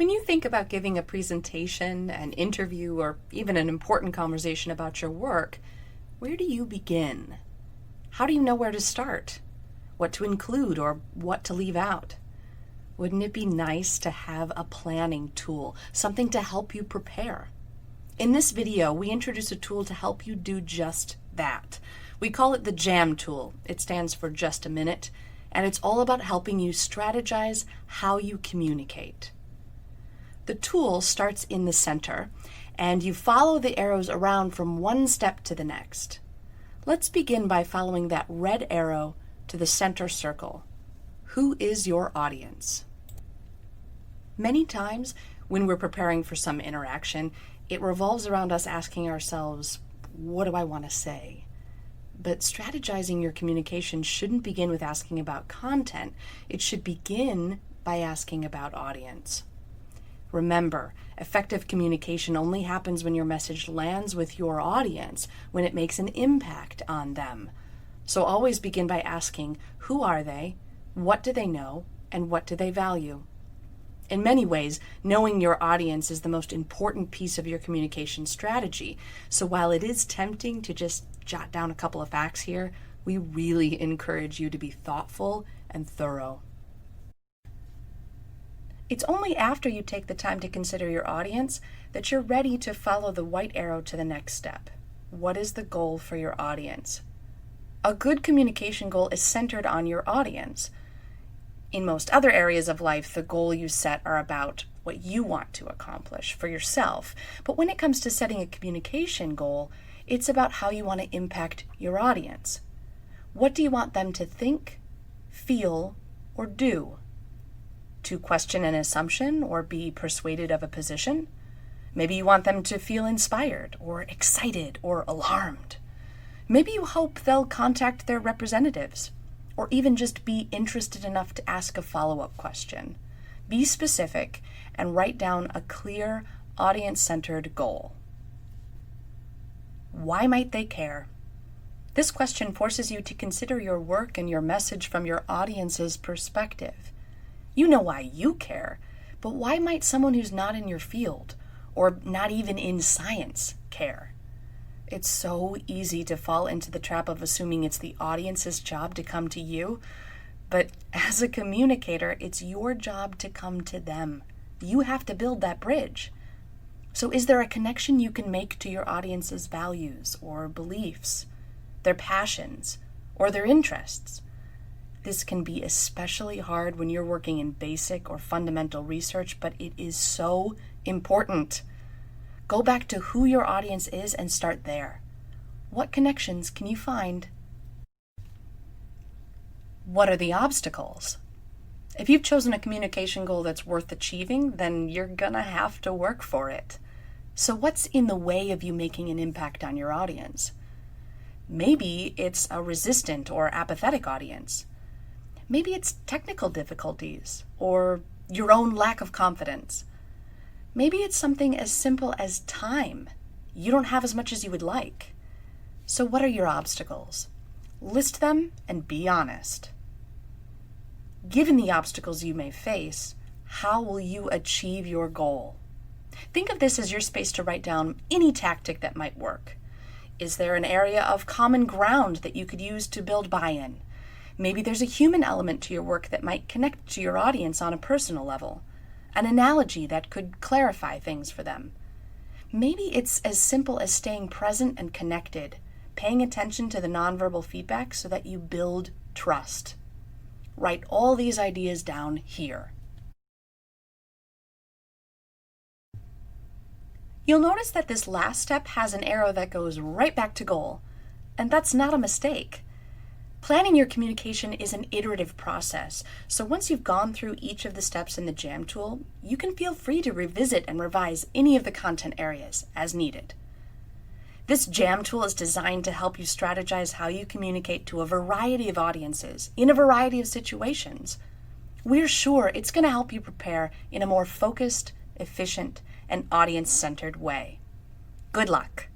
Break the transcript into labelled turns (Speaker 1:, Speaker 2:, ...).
Speaker 1: When you think about giving a presentation, an interview, or even an important conversation about your work, where do you begin? How do you know where to start? What to include or what to leave out? Wouldn't it be nice to have a planning tool, something to help you prepare? In this video, we introduce a tool to help you do just that. We call it the JAM tool. It stands for Just a Minute, and it's all about helping you strategize how you communicate. The tool starts in the center, and you follow the arrows around from one step to the next. Let's begin by following that red arrow to the center circle. Who is your audience? Many times when we're preparing for some interaction, it revolves around us asking ourselves, what do I want to say? But strategizing your communication shouldn't begin with asking about content. It should begin by asking about audience. Remember, effective communication only happens when your message lands with your audience, when it makes an impact on them. So always begin by asking, who are they? What do they know? And what do they value? In many ways, knowing your audience is the most important piece of your communication strategy. So while it is tempting to just jot down a couple of facts here, we really encourage you to be thoughtful and thorough. It's only after you take the time to consider your audience that you're ready to follow the white arrow to the next step. What is the goal for your audience? A good communication goal is centered on your audience. In most other areas of life, the goal you set are about what you want to accomplish for yourself. But when it comes to setting a communication goal, it's about how you want to impact your audience. What do you want them to think, feel, or do? To question an assumption or be persuaded of a position? Maybe you want them to feel inspired or excited or alarmed. Maybe you hope they'll contact their representatives or even just be interested enough to ask a follow-up question. Be specific and write down a clear, audience-centered goal. Why might they care? This question forces you to consider your work and your message from your audience's perspective. You know why you care, but why might someone who's not in your field or not even in science care? It's so easy to fall into the trap of assuming it's the audience's job to come to you, but as a communicator, it's your job to come to them. You have to build that bridge. So is there a connection you can make to your audience's values or beliefs, their passions, or their interests? This can be especially hard when you're working in basic or fundamental research, but it is so important. Go back to who your audience is and start there. What connections can you find? What are the obstacles? If you've chosen a communication goal that's worth achieving, then you're gonna have to work for it. So what's in the way of you making an impact on your audience? Maybe it's a resistant or apathetic audience. Maybe it's technical difficulties or your own lack of confidence. Maybe it's something as simple as time. You don't have as much as you would like. So what are your obstacles? List them and be honest. Given the obstacles you may face, how will you achieve your goal? Think of this as your space to write down any tactic that might work. Is there an area of common ground that you could use to build buy-in? Maybe there's a human element to your work that might connect to your audience on a personal level, an analogy that could clarify things for them. Maybe it's as simple as staying present and connected, paying attention to the nonverbal feedback so that you build trust. Write all these ideas down here. You'll notice that this last step has an arrow that goes right back to goal, and that's not a mistake. Planning your communication is an iterative process, so once you've gone through each of the steps in the JAM tool, you can feel free to revisit and revise any of the content areas as needed. This JAM tool is designed to help you strategize how you communicate to a variety of audiences in a variety of situations. We're sure it's going to help you prepare in a more focused, efficient, and audience-centered way. Good luck.